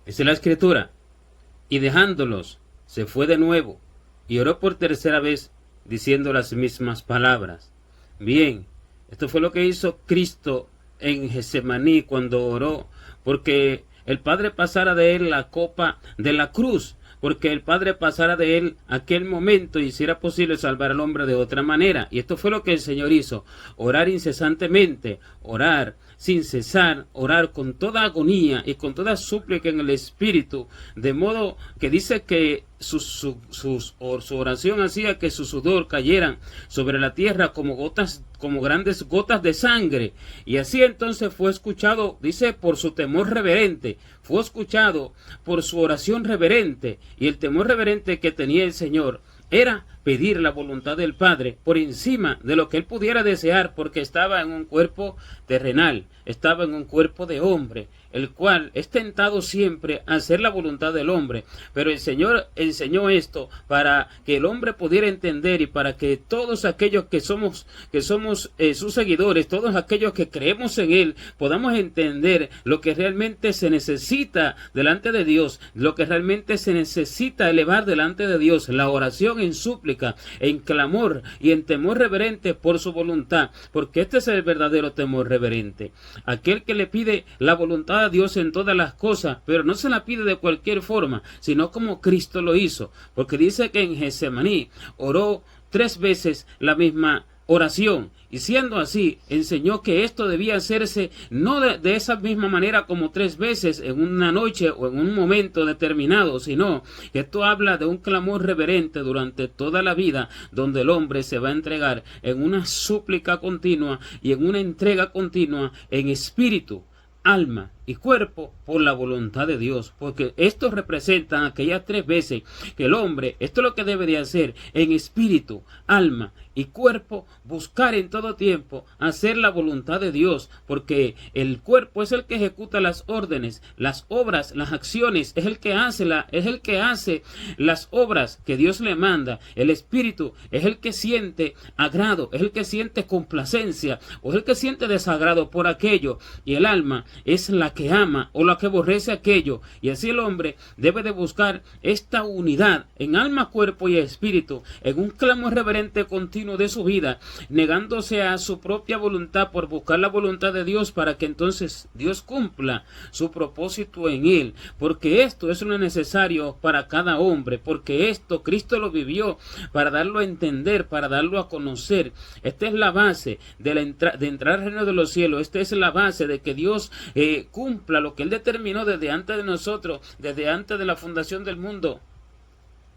Dice la Escritura, y dejándolos, se fue de nuevo, y oró por tercera vez, diciendo las mismas palabras. Bien, esto fue lo que hizo Cristo en Getsemaní cuando oró, porque el Padre pasara de él la copa de la cruz, porque el Padre pasara de él aquel momento y si era posible salvar al hombre de otra manera. Y esto fue lo que el Señor hizo, orar incesantemente, orar sin cesar, orar con toda agonía y con toda súplica en el Espíritu, de modo que dice que su oración hacía que su sudor cayeran sobre la tierra como gotas, como grandes gotas de sangre, y así entonces fue escuchado, dice, por su temor reverente, fue escuchado por su oración reverente, y el temor reverente que tenía el Señor era pedir la voluntad del Padre por encima de lo que él pudiera desear, porque estaba en un cuerpo terrenal, estaba en un cuerpo de hombre, el cual es tentado siempre a hacer la voluntad del hombre, pero el Señor enseñó esto para que el hombre pudiera entender y para que todos aquellos que somos sus seguidores, todos aquellos que creemos en él, podamos entender lo que realmente se necesita delante de Dios, lo que realmente se necesita elevar delante de Dios, la oración en súplica, en clamor y en temor reverente por su voluntad, porque este es el verdadero temor reverente, aquel que le pide la voluntad a Dios en todas las cosas, pero no se la pide de cualquier forma, sino como Cristo lo hizo, porque dice que en Getsemaní oró 3 veces la misma oración, y siendo así, enseñó que esto debía hacerse no de esa misma manera como 3 veces en una noche o en un momento determinado, sino que esto habla de un clamor reverente durante toda la vida, donde el hombre se va a entregar en una súplica continua y en una entrega continua en espíritu, alma y cuerpo por la voluntad de Dios, porque esto representa aquellas 3 veces que el hombre, esto es lo que debe de hacer en espíritu, alma y cuerpo, buscar en todo tiempo hacer la voluntad de Dios, porque el cuerpo es el que ejecuta las órdenes, las obras, las acciones, es el que hace las obras que Dios le manda. El espíritu es el que siente agrado, es el que siente complacencia o es el que siente desagrado por aquello, y el alma es la que ama o la que aborrece aquello, y así el hombre debe de buscar esta unidad en alma, cuerpo y espíritu, en un clamor reverente continuo de su vida, negándose a su propia voluntad por buscar la voluntad de Dios, para que entonces Dios cumpla su propósito en él, porque esto es lo necesario para cada hombre, porque esto Cristo lo vivió para darlo a entender, para darlo a conocer. Esta es la base de entrar al reino de los cielos, esta es la base de que Dios cumpla lo que él determinó desde antes de nosotros, desde antes de la fundación del mundo,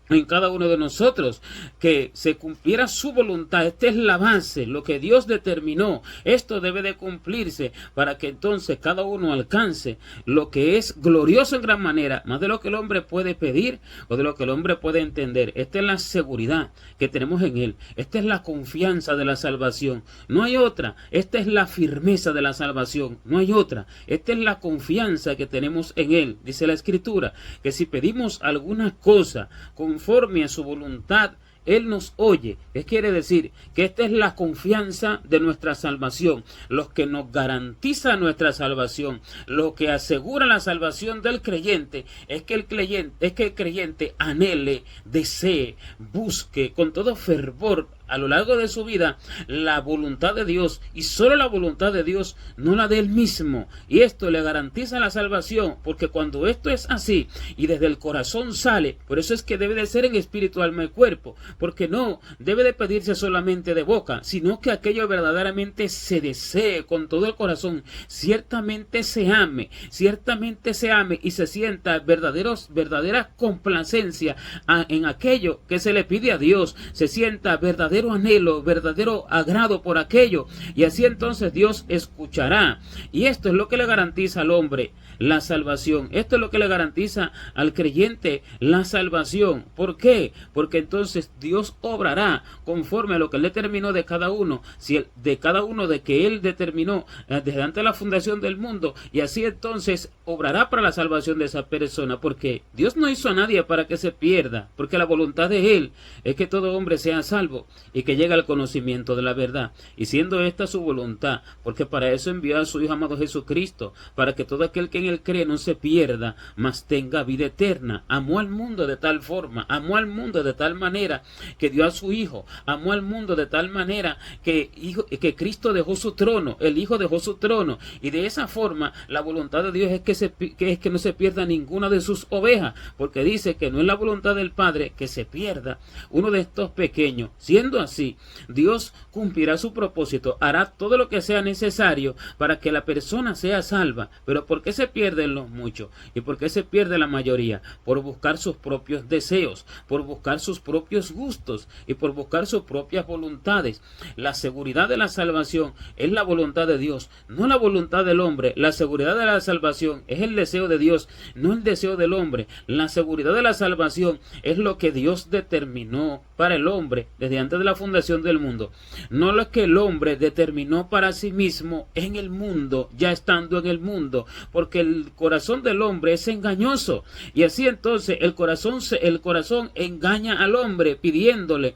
en cada uno de nosotros, que se cumpliera su voluntad. Esta es la base, lo que Dios determinó. Esto debe de cumplirse para que entonces cada uno alcance lo que es glorioso en gran manera, más de lo que el hombre puede pedir o de lo que el hombre puede entender. Esta es la seguridad que tenemos en él. Esta es la confianza de la salvación. No hay otra. Esta es la firmeza de la salvación. No hay otra. Esta es la confianza que tenemos en él. Dice la Escritura que si pedimos alguna cosa conforme a su voluntad, él nos oye. ¿Qué quiere decir? Que esta es la confianza de nuestra salvación, lo que nos garantiza nuestra salvación, lo que asegura la salvación del creyente, es que el creyente anhele, desee, busque con todo fervor a lo largo de su vida la voluntad de Dios, y solo la voluntad de Dios, no la de él mismo, y esto le garantiza la salvación, porque cuando esto es así y desde el corazón sale, por eso es que debe de ser en espíritu, alma y cuerpo, porque no debe de pedirse solamente de boca, sino que aquello verdaderamente se desee con todo el corazón, ciertamente se ame y se sienta verdadera complacencia en aquello que se le pide a Dios, se sienta verdadero anhelo, verdadero agrado por aquello, y así entonces Dios escuchará. Y esto es lo que le garantiza al hombre la salvación. Esto es lo que le garantiza al creyente la salvación. ¿Por qué? Porque entonces Dios obrará conforme a lo que él determinó de cada uno, de que él determinó desde antes de la fundación del mundo, y así entonces obrará para la salvación de esa persona, porque Dios no hizo a nadie para que se pierda, porque la voluntad de él es que todo hombre sea salvo y que llegue al conocimiento de la verdad, y siendo esta su voluntad, porque para eso envió a su Hijo amado Jesucristo, para que todo aquel que en él cree no se pierda, mas tenga vida eterna. Amó al mundo de tal forma, amó al mundo de tal manera que dio a su Hijo, amó al mundo de tal manera que Cristo dejó su trono, el Hijo dejó su trono, y de esa forma la voluntad de Dios es que no se pierda ninguna de sus ovejas, porque dice que no es la voluntad del Padre que se pierda uno de estos pequeños. Siendo así, Dios cumplirá su propósito, hará todo lo que sea necesario para que la persona sea salva. Pero ¿por qué se pierden los muchos? ¿Y por qué se pierde la mayoría? Por buscar sus propios deseos, por buscar sus propios gustos y por buscar sus propias voluntades. La seguridad de la salvación es la voluntad de Dios, no la voluntad del hombre. La seguridad de la salvación es el deseo de Dios, no el deseo del hombre. La seguridad de la salvación es lo que Dios determinó para el hombre desde antes de la fundación del mundo, no lo que el hombre determinó para sí mismo en el mundo, ya estando en el mundo, porque el corazón del hombre es engañoso, y así entonces el corazón engaña al hombre pidiéndole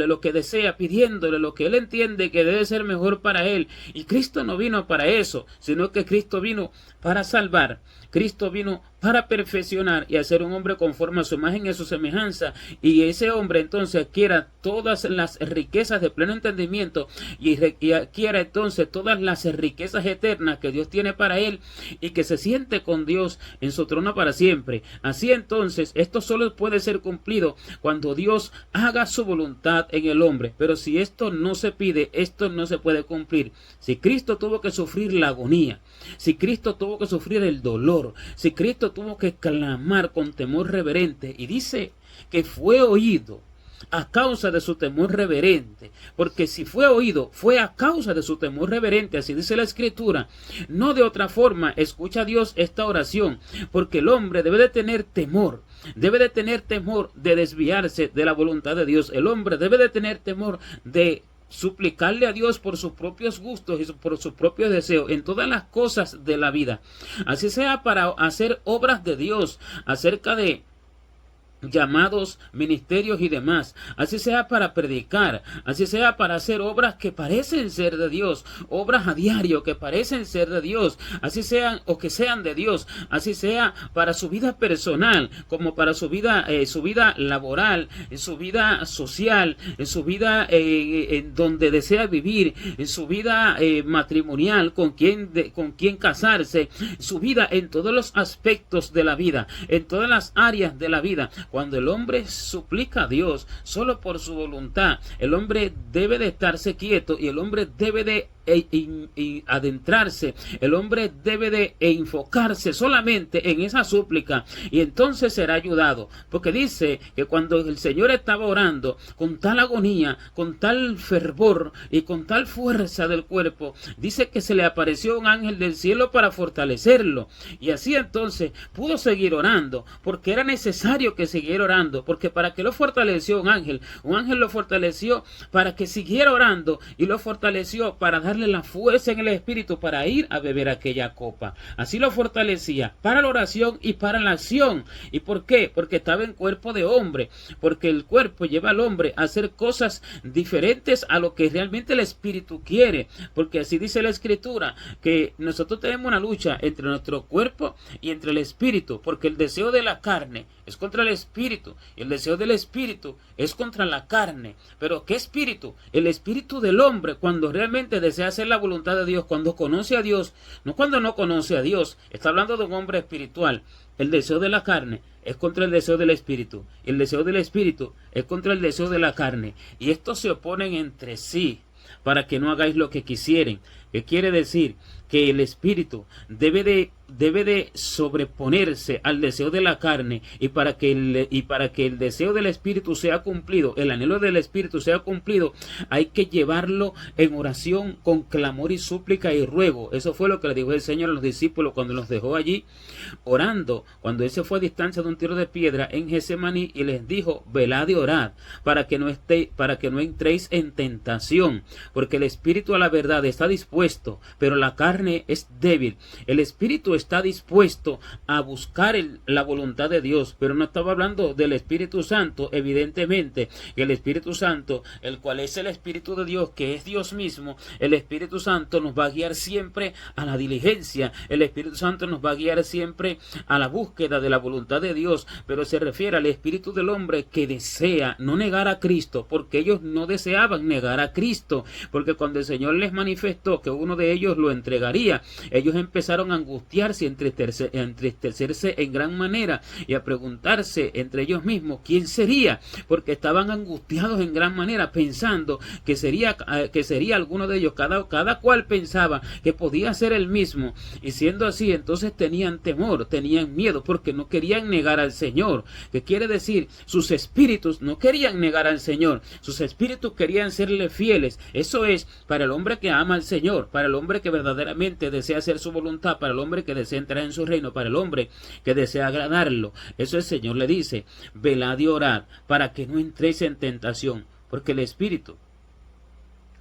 lo que desea, pidiéndole lo que él entiende que debe ser mejor para él. Y Cristo no vino para eso, sino que Cristo vino para salvar. Cristo vino para perfeccionar y hacer un hombre conforme a su imagen y a su semejanza, y ese hombre entonces adquiera todas las riquezas de pleno entendimiento y adquiera entonces todas las riquezas eternas que Dios tiene para él, y que se siente con Dios en su trono para siempre. Así entonces esto solo puede ser cumplido cuando Dios haga su voluntad en el hombre, pero si esto no se pide, esto no se puede cumplir. Si Cristo tuvo que sufrir la agonía, si Cristo tuvo que sufrir el dolor, si Cristo tuvo que clamar con temor reverente, y dice que fue oído a causa de su temor reverente, porque si fue oído, fue a causa de su temor reverente, así dice la Escritura. No de otra forma escucha Dios esta oración, porque el hombre debe de tener temor de desviarse de la voluntad de Dios. El hombre debe de tener temor de suplicarle a Dios por sus propios gustos y por sus propios deseos en todas las cosas de la vida, así sea para hacer obras de Dios, acerca de llamados, ministerios y demás, así sea para predicar, así sea para hacer obras que parecen ser de Dios, obras a diario que parecen ser de Dios, así sean o que sean de Dios, así sea para su vida personal como para su vida laboral, en su vida social, en su vida en donde desea vivir, en su vida matrimonial, con quién casarse, su vida en todos los aspectos de la vida, en todas las áreas de la vida. Cuando el hombre suplica a Dios solo por su voluntad, el hombre debe de estarse quieto y el hombre debe de adentrarse, el hombre debe de enfocarse solamente en esa súplica, y entonces será ayudado, porque dice que cuando el Señor estaba orando con tal agonía, con tal fervor y con tal fuerza del cuerpo, dice que se le apareció un ángel del cielo para fortalecerlo, y así entonces pudo seguir orando, porque era necesario que siguiera orando, porque para que lo fortaleció un ángel lo fortaleció para que siguiera orando, y lo fortaleció para darle la fuerza en el espíritu para ir a beber aquella copa. Así lo fortalecía para la oración y para la acción. ¿Y por qué? Porque estaba en cuerpo de hombre, porque el cuerpo lleva al hombre a hacer cosas diferentes a lo que realmente el espíritu quiere, porque así dice la Escritura, que nosotros tenemos una lucha entre nuestro cuerpo y entre el espíritu, porque el deseo de la carne es contra el espíritu y el deseo del espíritu es contra la carne. Pero ¿qué espíritu? El espíritu del hombre, cuando realmente desea hacer la voluntad de Dios, cuando conoce a Dios, no cuando no conoce a Dios. Está hablando de un hombre espiritual. El deseo de la carne es contra el deseo del espíritu, y el deseo del espíritu es contra el deseo de la carne, y estos se oponen entre sí para que no hagáis lo que quisieren. ¿Qué quiere decir? Que el espíritu debe de sobreponerse al deseo de la carne, y para que el deseo del espíritu sea cumplido, el anhelo del espíritu sea cumplido, hay que llevarlo en oración con clamor y súplica y ruego. Eso fue lo que le dijo el Señor a los discípulos cuando los dejó allí orando, cuando él se fue a distancia de un tiro de piedra en Getsemaní, y les dijo: velad y orad para que no entréis en tentación, porque el espíritu a la verdad está dispuesto, pero la carne es débil. El espíritu está dispuesto a buscar la voluntad de Dios. Pero no estaba hablando del Espíritu Santo, evidentemente, que el Espíritu Santo, el cual es el Espíritu de Dios, que es Dios mismo, el Espíritu Santo nos va a guiar siempre a la diligencia, el Espíritu Santo nos va a guiar siempre a la búsqueda de la voluntad de Dios, pero se refiere al espíritu del hombre que desea no negar a Cristo, porque ellos no deseaban negar a Cristo, porque cuando el Señor les manifestó que uno de ellos lo entregaría, ellos empezaron a angustiarse y a entristecerse en gran manera y a preguntarse entre ellos mismos quién sería, porque estaban angustiados en gran manera pensando que sería alguno de ellos. Cada cual pensaba que podía ser el mismo, y siendo así, entonces tenían temor, tenían miedo, porque no querían negar al Señor. ¿Qué quiere decir? Sus espíritus no querían negar al Señor, sus espíritus querían serle fieles. Eso es para el hombre que ama al Señor, para el hombre que verdaderamente desea hacer su voluntad, para el hombre que desea entrar en su reino, para el hombre que desea agradarlo. Eso el Señor le dice: velad y orad para que no entréis en tentación, porque el espíritu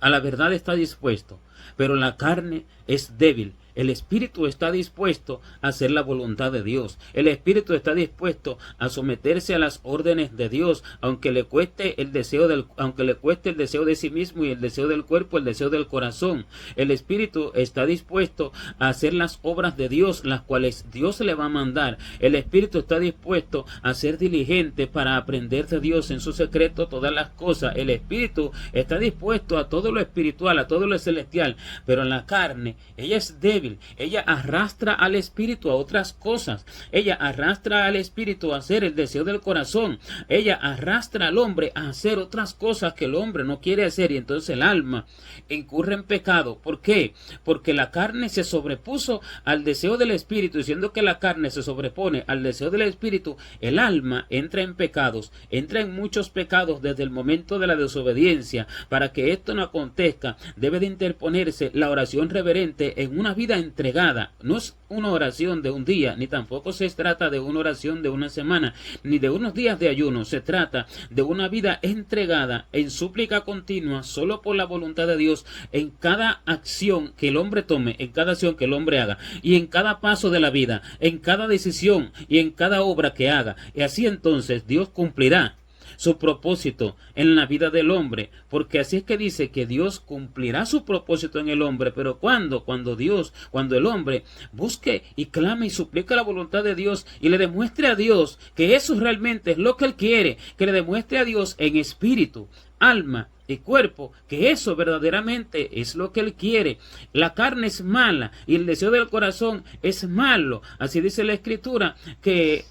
a la verdad está dispuesto, pero la carne es débil. El espíritu está dispuesto a hacer la voluntad de Dios. El espíritu está dispuesto a someterse a las órdenes de Dios, aunque le cueste el deseo de sí mismo y el deseo del cuerpo, el deseo del corazón. El espíritu está dispuesto a hacer las obras de Dios, las cuales Dios le va a mandar. El espíritu está dispuesto a ser diligente para aprender de Dios en su secreto todas las cosas. El espíritu está dispuesto a todo lo espiritual, a todo lo celestial, pero la carne, ella es débil. Ella arrastra al espíritu a otras cosas. Ella arrastra al espíritu a hacer el deseo del corazón. Ella arrastra al hombre a hacer otras cosas que el hombre no quiere hacer, y entonces el alma incurre en pecado. ¿Por qué? Porque la carne se sobrepuso al deseo del espíritu, y siendo que la carne se sobrepone al deseo del espíritu, el alma entra en pecados, entra en muchos pecados desde el momento de la desobediencia. Para que esto no acontezca, debe de interponerse la oración reverente en una vida entregada. No es una oración de un día, ni tampoco se trata de una oración de una semana, ni de unos días de ayuno. Se trata de una vida entregada en súplica continua, solo por la voluntad de Dios, en cada acción que el hombre tome, en cada acción que el hombre haga, y en cada paso de la vida, en cada decisión y en cada obra que haga. Y así entonces Dios cumplirá su propósito en la vida del hombre, porque así es que dice que Dios cumplirá su propósito en el hombre. Pero cuando el hombre busque y clame y suplica la voluntad de Dios y le demuestre a Dios que eso realmente es lo que él quiere, que le demuestre a Dios en espíritu, alma y cuerpo, que eso verdaderamente es lo que él quiere. La carne es mala y el deseo del corazón es malo. Así dice la Escritura, que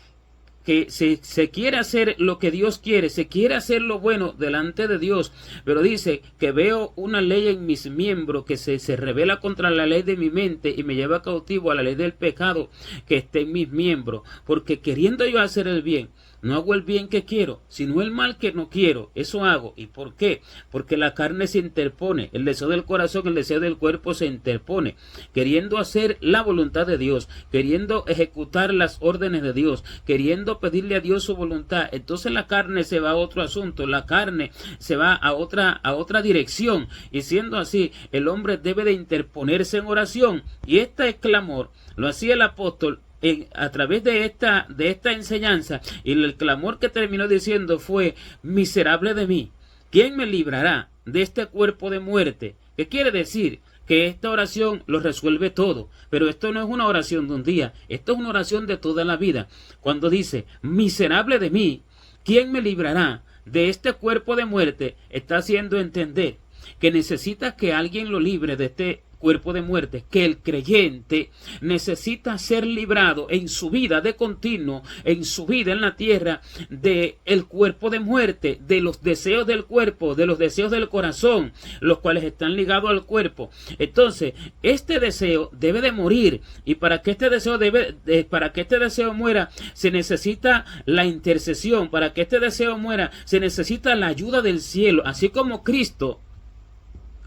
se quiere hacer lo que Dios quiere, se quiere hacer lo bueno delante de Dios, pero dice que veo una ley en mis miembros que se revela contra la ley de mi mente y me lleva cautivo a la ley del pecado que está en mis miembros, porque queriendo yo hacer el bien, no hago el bien que quiero, sino el mal que no quiero, eso hago. ¿Y por qué? Porque la carne se interpone, el deseo del corazón, el deseo del cuerpo se interpone, queriendo hacer la voluntad de Dios, queriendo ejecutar las órdenes de Dios, queriendo pedirle a Dios su voluntad. Entonces la carne se va a otro asunto, la carne se va a otra dirección, y siendo así, el hombre debe de interponerse en oración, y este clamor lo hacía el apóstol a través de esta enseñanza, y el clamor que terminó diciendo fue: miserable de mí, ¿quién me librará de este cuerpo de muerte? ¿Qué quiere decir? Que esta oración lo resuelve todo, pero esto no es una oración de un día, esto es una oración de toda la vida. Cuando dice miserable de mí, ¿quién me librará de este cuerpo de muerte? Está haciendo entender que necesita que alguien lo libre de este cuerpo de muerte, que el creyente necesita ser librado en su vida de continuo, en su vida en la tierra, de el cuerpo de muerte, de los deseos del cuerpo, de los deseos del corazón, los cuales están ligados al cuerpo. Entonces, este deseo debe de morir, y para que este deseo muera, se necesita la intercesión. Para que este deseo muera, se necesita la ayuda del cielo, así como Cristo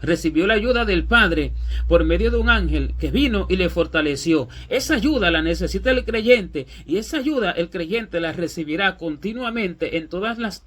recibió la ayuda del Padre por medio de un ángel que vino y le fortaleció. Esa ayuda la necesita el creyente, y esa ayuda el creyente la recibirá continuamente en todas las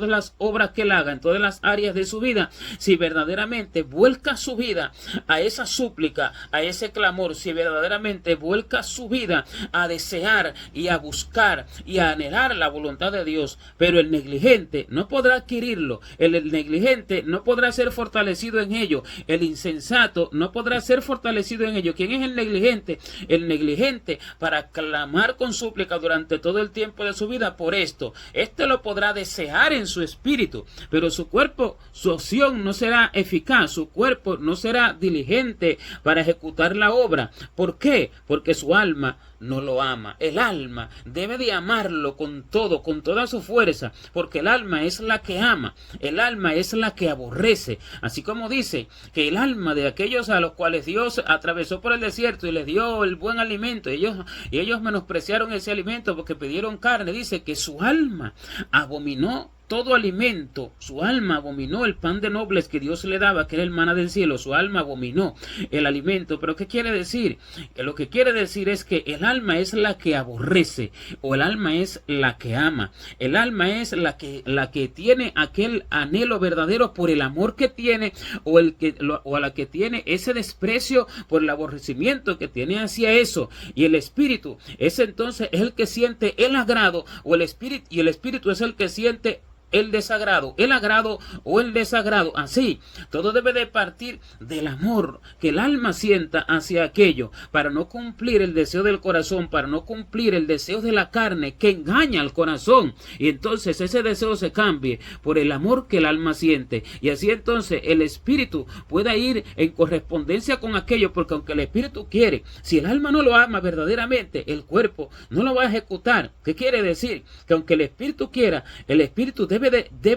las obras que él haga, en todas las áreas de su vida, si verdaderamente vuelca su vida a esa súplica, a ese clamor, si verdaderamente vuelca su vida a desear y a buscar y a anhelar la voluntad de Dios. Pero el negligente no podrá adquirirlo, el negligente no podrá ser fortalecido en ello, el insensato no podrá ser fortalecido en ello. ¿Quién es el negligente? El negligente, para clamar con súplica durante todo el tiempo de su vida por esto, este lo podrá desear en su espíritu, pero su cuerpo, su acción no será eficaz, su cuerpo no será diligente para ejecutar la obra. ¿Por qué? Porque su alma no lo ama. El alma debe de amarlo con todo, con toda su fuerza, porque el alma es la que ama, el alma es la que aborrece. Así como dice que el alma de aquellos a los cuales Dios atravesó por el desierto y les dio el buen alimento, y ellos menospreciaron ese alimento porque pidieron carne, dice que su alma abominó todo alimento, su alma abominó el pan de nobles que Dios le daba, que era el maná del cielo, su alma abominó el alimento. ¿Pero qué quiere decir? Lo que quiere decir es que el alma es la que aborrece, o el alma es la que ama, el alma es la que tiene aquel anhelo verdadero por el amor que tiene, o a la que tiene ese desprecio por el aborrecimiento que tiene hacia eso. Y el espíritu es entonces el que siente el agrado, y el espíritu es el que siente el desagrado, el agrado o el desagrado. Así, todo debe de partir del amor que el alma sienta hacia aquello, para no cumplir el deseo del corazón, para no cumplir el deseo de la carne que engaña al corazón, y entonces ese deseo se cambie por el amor que el alma siente, y así entonces el espíritu pueda ir en correspondencia con aquello, porque aunque el espíritu quiere, si el alma no lo ama verdaderamente, el cuerpo no lo va a ejecutar. ¿Qué quiere decir? Que aunque el espíritu quiera, el espíritu debe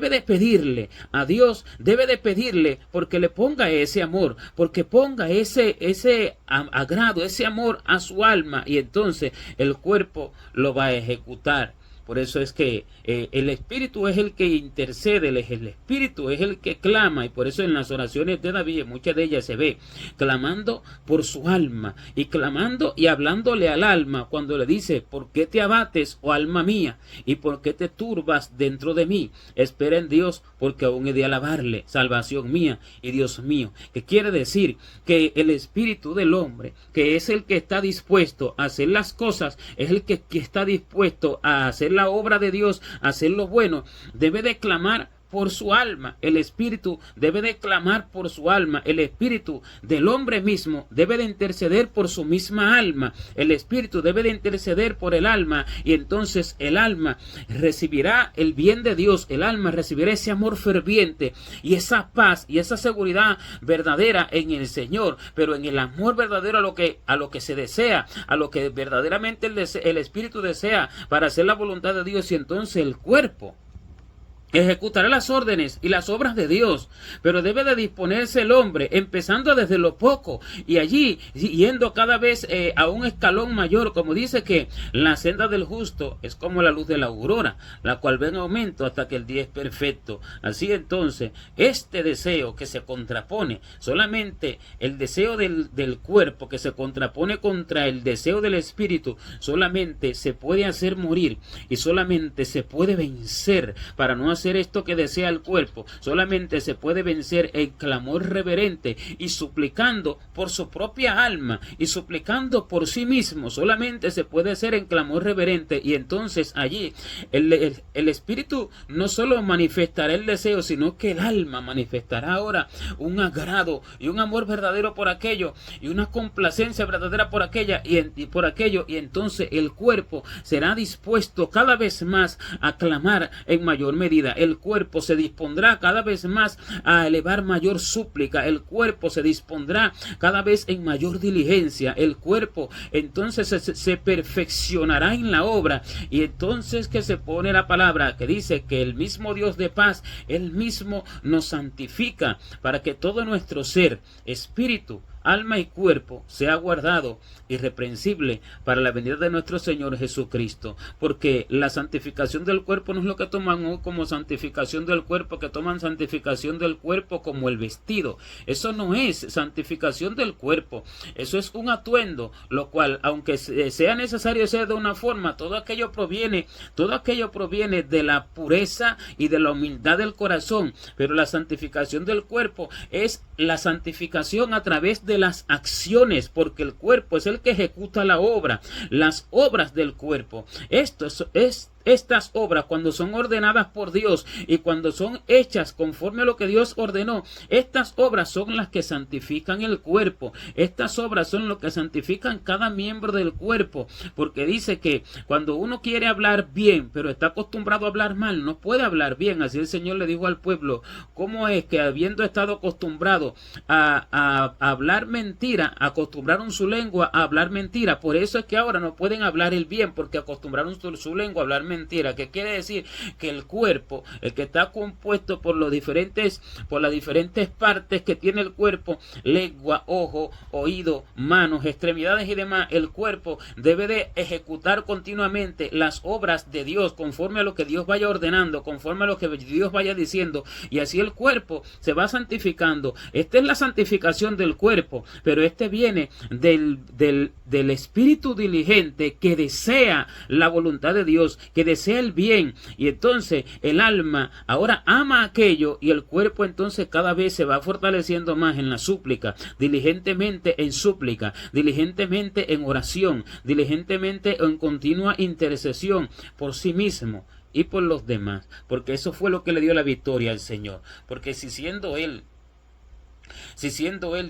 de pedirle a Dios, debe de pedirle porque le ponga ese amor, porque ponga ese agrado, ese amor a su alma, y entonces el cuerpo lo va a ejecutar. Por eso es que el Espíritu es el que intercede, el Espíritu es el que clama, y por eso en las oraciones de David, muchas de ellas se ve clamando por su alma, y clamando y hablándole al alma, cuando le dice: ¿por qué te abates, oh alma mía? ¿Y por qué te turbas dentro de mí? Espera en Dios, porque aún he de alabarle, salvación mía y Dios mío. Que quiere decir que el espíritu del hombre, que es el que está dispuesto a hacer las cosas, es el que está dispuesto a hacer la obra de Dios, hacer lo bueno, debe de clamar por su alma. El espíritu debe de clamar por su alma. El espíritu del hombre mismo debe de interceder por su misma alma. El espíritu debe de interceder por el alma, y entonces el alma recibirá el bien de Dios. El alma recibirá ese amor ferviente y esa paz y esa seguridad verdadera en el Señor, pero en el amor verdadero a lo que se desea, a lo que verdaderamente el espíritu desea para hacer la voluntad de Dios. Y entonces el cuerpo ejecutará las órdenes y las obras de Dios, pero debe de disponerse el hombre, empezando desde lo poco, y allí yendo cada vez a un escalón mayor, como dice que la senda del justo es como la luz de la aurora, la cual va en aumento hasta que el día es perfecto. Así entonces, este deseo que se contrapone, solamente el deseo del cuerpo que se contrapone contra el deseo del espíritu, solamente se puede hacer morir, y solamente se puede vencer para no hacer esto que desea el cuerpo. Solamente se puede vencer en clamor reverente y suplicando por su propia alma y suplicando por sí mismo. Solamente se puede hacer en clamor reverente, y entonces allí el espíritu no solo manifestará el deseo, sino que el alma manifestará ahora un agrado y un amor verdadero por aquello, y una complacencia verdadera por aquello, y entonces el cuerpo será dispuesto cada vez más a clamar en mayor medida. El cuerpo se dispondrá cada vez más a elevar mayor súplica. El cuerpo se dispondrá cada vez en mayor diligencia. El cuerpo entonces se perfeccionará en la obra. Y entonces que se pone la palabra que dice que el mismo Dios de paz, Él mismo nos santifica, para que todo nuestro ser, espíritu, alma y cuerpo sea guardado irreprensible para la venida de nuestro Señor Jesucristo, porque la santificación del cuerpo no es lo que toman hoy como santificación del cuerpo, que toman santificación del cuerpo como el vestido. Eso no es santificación del cuerpo, eso es un atuendo, lo cual, aunque sea necesario ser de una forma, todo aquello proviene de la pureza y de la humildad del corazón, pero la santificación del cuerpo es la santificación a través de las acciones, porque el cuerpo es el que ejecuta la obra, las obras del cuerpo. Estas obras, cuando son ordenadas por Dios y cuando son hechas conforme a lo que Dios ordenó, estas obras son las que santifican el cuerpo. Estas obras son lo que santifican cada miembro del cuerpo, porque dice que cuando uno quiere hablar bien, pero está acostumbrado a hablar mal, no puede hablar bien. Así el Señor le dijo al pueblo, ¿cómo es que habiendo estado acostumbrado a hablar mentira, acostumbraron su lengua a hablar mentira? Por eso es que ahora no pueden hablar el bien, porque acostumbraron su lengua a hablar mentira. Que quiere decir que el cuerpo, el que está compuesto por las diferentes partes que tiene el cuerpo, lengua, ojo, oído, manos, extremidades y demás, el cuerpo debe de ejecutar continuamente las obras de Dios conforme a lo que Dios vaya ordenando, conforme a lo que Dios vaya diciendo, y así el cuerpo se va santificando. Esta es la santificación del cuerpo, pero este viene del espíritu diligente que desea la voluntad de Dios, que desea el bien, y entonces el alma ahora ama aquello, y el cuerpo entonces cada vez se va fortaleciendo más en la súplica, diligentemente en súplica, diligentemente en oración, diligentemente en continua intercesión por sí mismo y por los demás, porque eso fue lo que le dio la victoria al Señor. Porque si siendo Él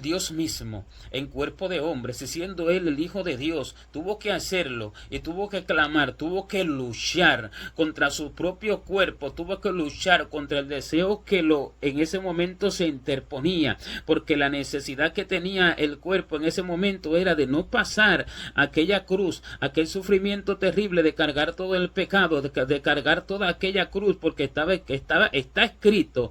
Dios mismo, en cuerpo de hombre, si siendo Él el Hijo de Dios, tuvo que hacerlo y tuvo que clamar, tuvo que luchar contra su propio cuerpo, tuvo que luchar contra el deseo que en ese momento se interponía, porque la necesidad que tenía el cuerpo en ese momento era de no pasar aquella cruz, aquel sufrimiento terrible de cargar todo el pecado, de cargar toda aquella cruz, porque está escrito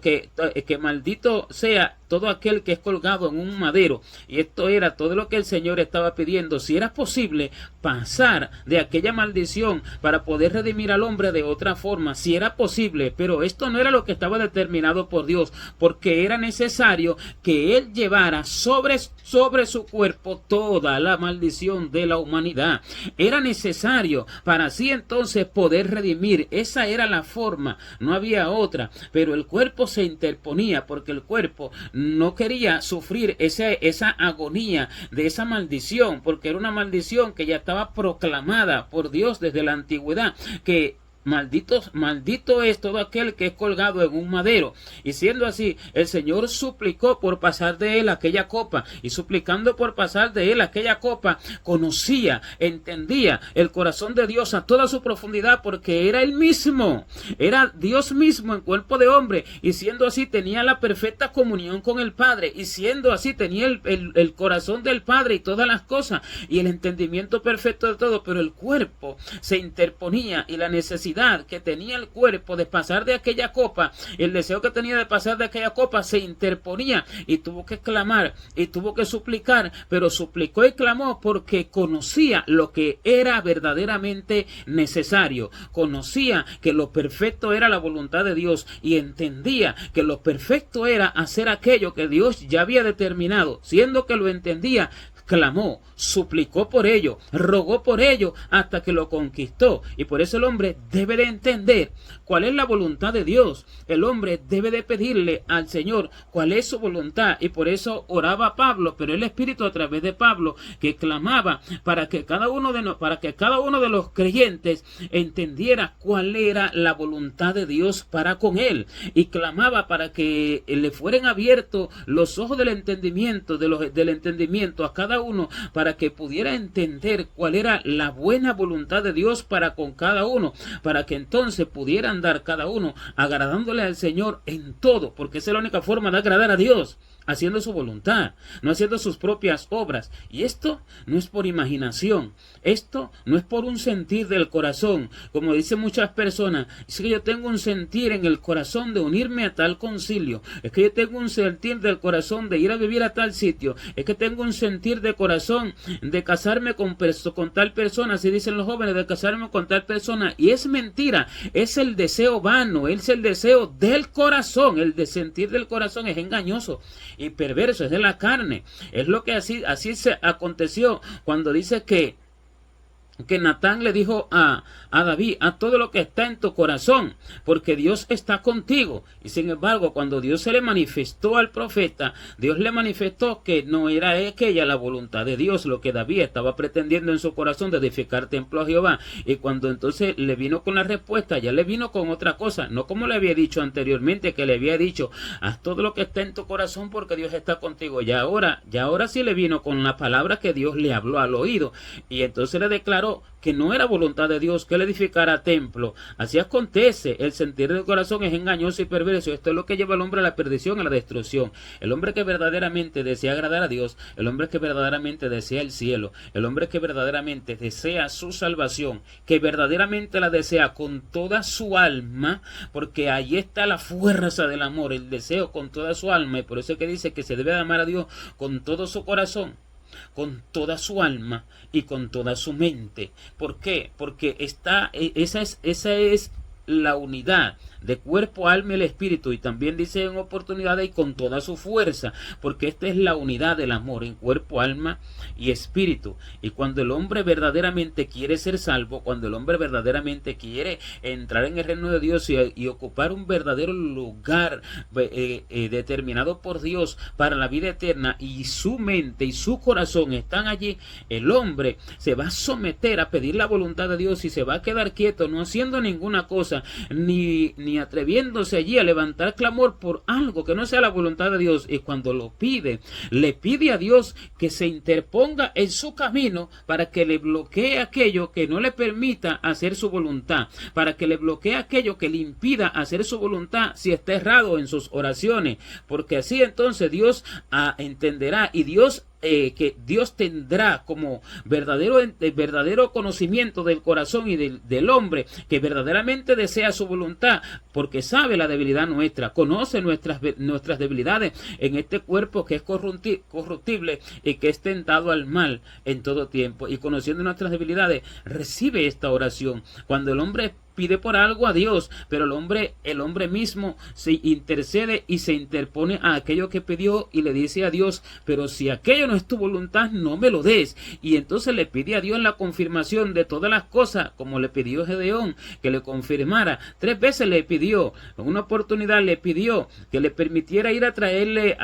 que maldito sea todo aquel que es colgado en un madero. Y esto era todo lo que el Señor estaba pidiendo, si era posible pasar de aquella maldición para poder redimir al hombre de otra forma, si era posible. Pero esto no era lo que estaba determinado por Dios, porque era necesario que Él llevara sobre su cuerpo toda la maldición de la humanidad. Era necesario para así entonces poder redimir. Esa era la forma, no había otra. Pero el cuerpo se interponía, porque el cuerpo no quería sufrir esa agonía de esa maldición, porque era una maldición que ya estaba proclamada por Dios desde la antigüedad, que maldito es todo aquel que es colgado en un madero. Y siendo así, el Señor suplicó por pasar de él aquella copa, y suplicando por pasar de él aquella copa, conocía, entendía el corazón de Dios a toda su profundidad, porque era él mismo, era Dios mismo en cuerpo de hombre, y siendo así tenía la perfecta comunión con el Padre, y siendo así tenía el corazón del Padre y todas las cosas, y el entendimiento perfecto de todo. Pero el cuerpo se interponía, y la necesidad que tenía el cuerpo de pasar de aquella copa, el deseo que tenía de pasar de aquella copa se interponía, y tuvo que clamar y tuvo que suplicar, pero suplicó y clamó porque conocía lo que era verdaderamente necesario, conocía que lo perfecto era la voluntad de Dios, y entendía que lo perfecto era hacer aquello que Dios ya había determinado. Siendo que lo entendía, clamó, suplicó por ello, rogó por ello hasta que lo conquistó. Y por eso el hombre debe de entender cuál es la voluntad de Dios. El hombre debe de pedirle al Señor cuál es su voluntad, y por eso oraba Pablo, pero el Espíritu a través de Pablo, que clamaba para que cada uno de los creyentes entendiera cuál era la voluntad de Dios para con él, y clamaba para que le fueran abiertos los ojos del entendimiento, del entendimiento a cada uno, para que pudiera entender cuál era la buena voluntad de Dios para con cada uno, para que entonces pudiera andar cada uno agradándole al Señor en todo, porque esa es la única forma de agradar a Dios. haciendo su voluntad, no haciendo sus propias obras. Y esto no es por imaginación, esto no es por un sentir del corazón, como dicen muchas personas. Es que yo tengo un sentir en el corazón de unirme a tal concilio, es que yo tengo un sentir del corazón de ir a vivir a tal sitio, es que tengo un sentir de corazón de casarme con tal persona, así dicen los jóvenes, de casarme con tal persona. Y es mentira, es el deseo vano, es el deseo del corazón. El de sentir del corazón es engañoso y perverso, es de la carne. Es lo que así se aconteció cuando dice que Natán le dijo a David: a todo lo que está en tu corazón, porque Dios está contigo. Y sin embargo, cuando Dios se le manifestó al profeta, Dios le manifestó que no era aquella la voluntad de Dios, lo que David estaba pretendiendo en su corazón de edificar templo a Jehová. Y cuando entonces le vino con la respuesta, ya le vino con otra cosa, no como le había dicho anteriormente, que le había dicho: haz todo lo que está en tu corazón porque Dios está contigo. Ya ahora sí le vino con la palabra que Dios le habló al oído. Y entonces le declaró que no era voluntad de Dios que él edificara templo. Así acontece, el sentir del corazón es engañoso y perverso. Esto es lo que lleva al hombre a la perdición, a la destrucción. El hombre que verdaderamente desea agradar a Dios, el hombre que verdaderamente desea el cielo, el hombre que verdaderamente desea su salvación, que verdaderamente la desea con toda su alma, porque ahí está la fuerza del amor, el deseo con toda su alma. Y por eso es que dice que se debe amar a Dios con todo su corazón, con toda su alma y con toda su mente. ¿Por qué? Porque esa es la unidad de cuerpo, alma y el espíritu. Y también dice en oportunidades: y con toda su fuerza, porque esta es la unidad del amor en cuerpo, alma y espíritu. Y cuando el hombre verdaderamente quiere ser salvo, cuando el hombre verdaderamente quiere entrar en el reino de Dios y ocupar un verdadero lugar determinado por Dios para la vida eterna, y su mente y su corazón están allí, el hombre se va a someter a pedir la voluntad de Dios y se va a quedar quieto, no haciendo ninguna cosa, ni atreviéndose allí a levantar clamor por algo que no sea la voluntad de Dios. Y cuando lo pide, le pide a Dios que se interponga en su camino para que le bloquee aquello que no le permita hacer su voluntad, para que le bloquee aquello que le impida hacer su voluntad si está errado en sus oraciones, porque así entonces Dios entenderá, y que Dios tendrá como verdadero conocimiento del corazón y del hombre que verdaderamente desea su voluntad, porque sabe la debilidad nuestra, conoce nuestras debilidades en este cuerpo que es corruptible y que es tentado al mal en todo tiempo. Y conociendo nuestras debilidades, recibe esta oración. Cuando el hombre pide por algo a Dios, pero el hombre mismo se intercede y se interpone a aquello que pidió y le dice a Dios: pero si aquello no es tu voluntad, no me lo des. Y entonces le pide a Dios la confirmación de todas las cosas, como le pidió Gedeón, que le confirmara. 3 veces le pidió, en una oportunidad le pidió que le permitiera ir a traerle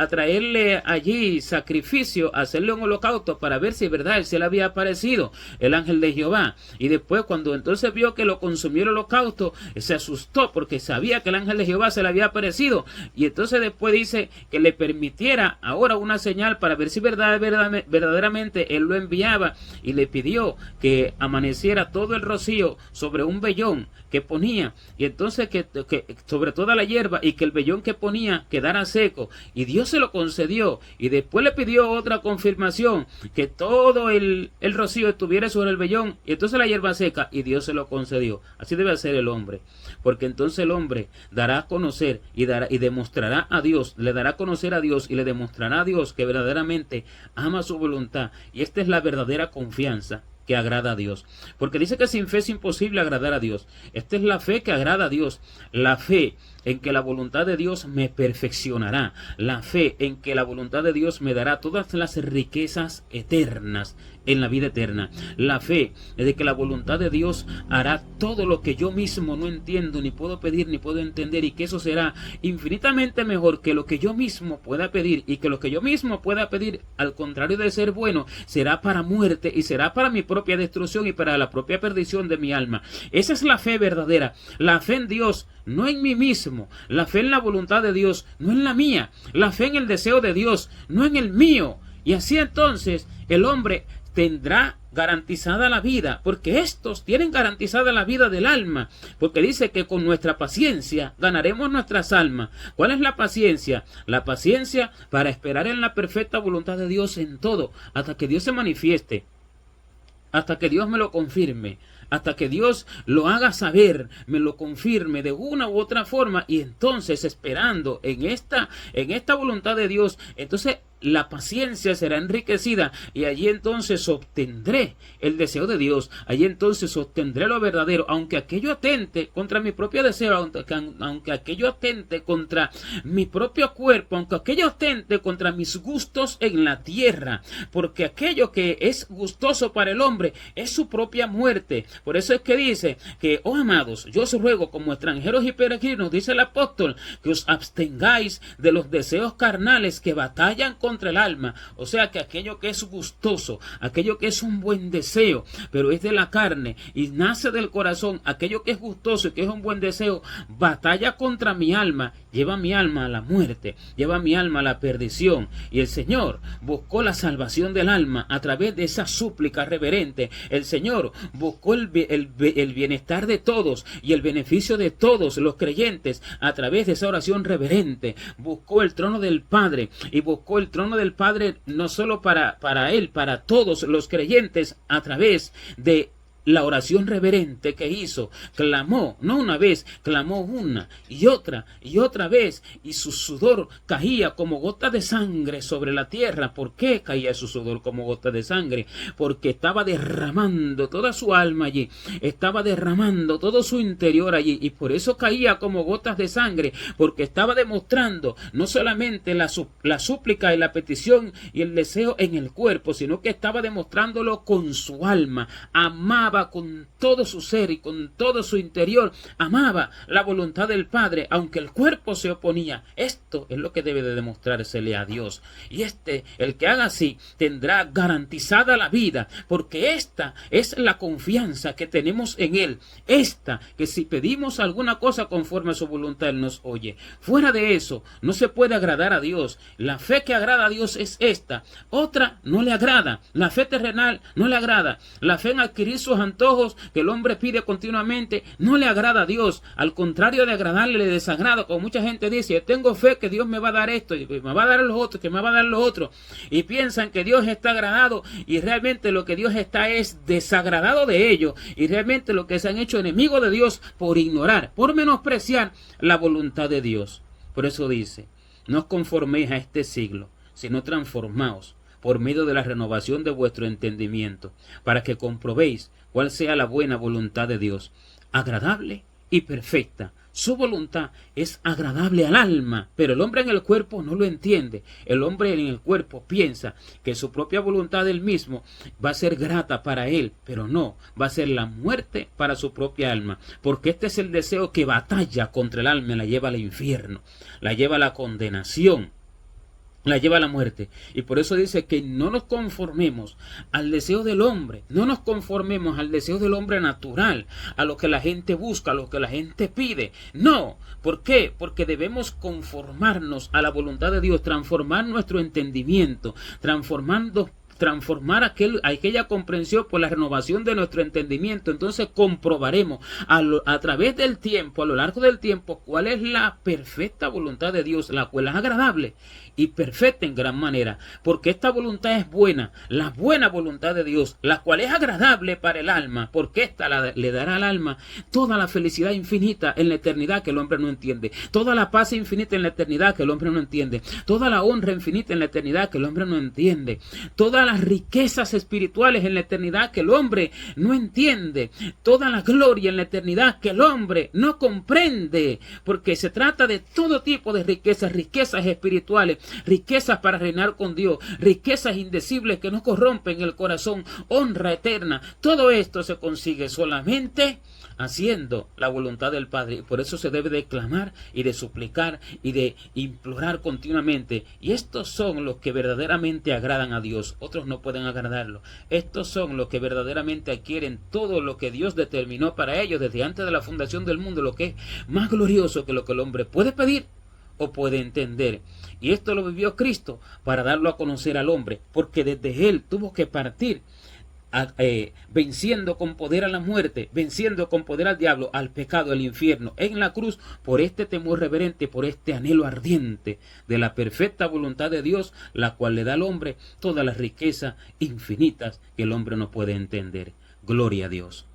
allí sacrificio, hacerle un holocausto para ver si verdad se le había aparecido el ángel de Jehová. Y después, cuando entonces vio que lo consumió el holocausto, se asustó porque sabía que el ángel de Jehová se le había aparecido. Y entonces después dice que le permitiera ahora una señal para ver si verdaderamente él lo enviaba, y le pidió que amaneciera todo el rocío sobre un vellón que ponía, y entonces que sobre toda la hierba, y que el vellón que ponía quedara seco, y Dios se lo concedió. Y después le pidió otra confirmación, que todo el rocío estuviera sobre el vellón, y entonces la hierba seca, y Dios se lo concedió. Así debe ser el hombre, porque entonces el hombre dará a conocer y demostrará a Dios, le dará a conocer a Dios y le demostrará a Dios que verdaderamente ama su voluntad. Y esta es la verdadera confianza que agrada a Dios, porque dice que sin fe es imposible agradar a Dios. Esta es la fe que agrada a Dios, la fe en que la voluntad de Dios me perfeccionará, la fe en que la voluntad de Dios me dará todas las riquezas eternas en la vida eterna, la fe de que la voluntad de Dios hará todo lo que yo mismo no entiendo, ni puedo pedir, ni puedo entender, y que eso será infinitamente mejor que lo que yo mismo pueda pedir, y que lo que yo mismo pueda pedir, al contrario de ser bueno, será para muerte y será para mi propia destrucción y para la propia perdición de mi alma. Esa es la fe verdadera, la fe en Dios, no en mí mismo, la fe en la voluntad de Dios, no en la mía, la fe en el deseo de Dios, no en el mío. Y así entonces el hombre tendrá garantizada la vida, porque estos tienen garantizada la vida del alma, porque dice que con nuestra paciencia ganaremos nuestras almas. ¿Cuál es la paciencia? La paciencia para esperar en la perfecta voluntad de Dios en todo, hasta que Dios se manifieste, hasta que Dios me lo confirme, hasta que Dios lo haga saber, me lo confirme de una u otra forma, y entonces esperando en esta voluntad de Dios, entonces la paciencia será enriquecida, y allí entonces obtendré el deseo de Dios, allí entonces obtendré lo verdadero, aunque aquello atente contra mi propio deseo, aunque aquello atente contra mi propio cuerpo, aunque aquello atente contra mis gustos en la tierra, porque aquello que es gustoso para el hombre es su propia muerte. Por eso es que dice que, oh amados, yo os ruego como extranjeros y peregrinos, dice el apóstol, que os abstengáis de los deseos carnales que batallan contra el alma. O sea que aquello que es gustoso, aquello que es un buen deseo, pero es de la carne y nace del corazón, aquello que es gustoso y que es un buen deseo, batalla contra mi alma, lleva mi alma a la muerte, lleva mi alma a la perdición. Y el Señor buscó la salvación del alma a través de esa súplica reverente. El Señor buscó el bienestar de todos y el beneficio de todos los creyentes a través de esa oración reverente. Buscó el trono del Padre, y buscó el trono del Padre no solo para Él, para todos los creyentes, a través de la oración reverente que hizo. Clamó, no una vez, clamó una y otra vez, y su sudor caía como gotas de sangre sobre la tierra. ¿Por qué caía su sudor como gotas de sangre? Porque estaba derramando toda su alma allí, estaba derramando todo su interior allí, y por eso caía como gotas de sangre, porque estaba demostrando no solamente la súplica y la petición y el deseo en el cuerpo, sino que estaba demostrándolo con su alma. Amaba con todo su ser y con todo su interior, amaba la voluntad del Padre, aunque el cuerpo se oponía. Esto es lo que debe de demostrársele a Dios, y el que haga así, tendrá garantizada la vida, porque esta es la confianza que tenemos en Él, que si pedimos alguna cosa conforme a su voluntad, Él nos oye. Fuera de eso, no se puede agradar a Dios. La fe que agrada a Dios es esta, otra no le agrada. La fe terrenal no le agrada. La fe en adquirir sus antojos que el hombre pide continuamente no le agrada a Dios. Al contrario de agradarle, le desagrada. Como mucha gente dice, yo tengo fe que Dios me va a dar esto, y me va a dar los otros, que me va a dar los otros, y piensan que Dios está agradado, y realmente lo que Dios está es desagradado de ellos, y realmente lo que se han hecho enemigos de Dios por ignorar, por menospreciar la voluntad de Dios. Por eso dice, no os conforméis a este siglo, sino transformaos por medio de la renovación de vuestro entendimiento, para que comprobéis cuál sea la buena voluntad de Dios, agradable y perfecta. Su voluntad es agradable al alma, pero el hombre en el cuerpo no lo entiende. El hombre en el cuerpo piensa que su propia voluntad del mismo va a ser grata para él, pero no, va a ser la muerte para su propia alma, porque este es el deseo que batalla contra el alma, la lleva al infierno, la lleva a la condenación, la lleva a la muerte. Y por eso dice que no nos conformemos al deseo del hombre, no nos conformemos al deseo del hombre natural, a lo que la gente busca, a lo que la gente pide. No, ¿por qué? Porque debemos conformarnos a la voluntad de Dios, transformar nuestro entendimiento, transformar aquella comprensión por la renovación de nuestro entendimiento. Entonces comprobaremos a través del tiempo, a lo largo del tiempo, cuál es la perfecta voluntad de Dios, la cual es agradable y perfecta en gran manera, porque esta voluntad es buena, la buena voluntad de Dios, la cual es agradable para el alma, porque esta le dará al alma toda la felicidad infinita en la eternidad que el hombre no entiende, toda la paz infinita en la eternidad que el hombre no entiende, toda la honra infinita en la eternidad que el hombre no entiende, todas las riquezas espirituales en la eternidad que el hombre no entiende, toda la gloria en la eternidad que el hombre no comprende, porque se trata de todo tipo de riquezas, riquezas espirituales, riquezas para reinar con Dios, riquezas indecibles que no corrompen el corazón, honra eterna. Todo esto se consigue solamente haciendo la voluntad del Padre, y por eso se debe de clamar y de suplicar y de implorar continuamente. Y estos son los que verdaderamente agradan a Dios, otros no pueden agradarlo. Estos son los que verdaderamente adquieren todo lo que Dios determinó para ellos desde antes de la fundación del mundo, lo que es más glorioso que lo que el hombre puede pedir o puede entender. Y esto lo vivió Cristo para darlo a conocer al hombre, porque desde Él tuvo que partir venciendo con poder a la muerte, venciendo con poder al diablo, al pecado, al infierno, en la cruz, por este temor reverente, por este anhelo ardiente de la perfecta voluntad de Dios, la cual le da al hombre todas las riquezas infinitas que el hombre no puede entender. Gloria a Dios.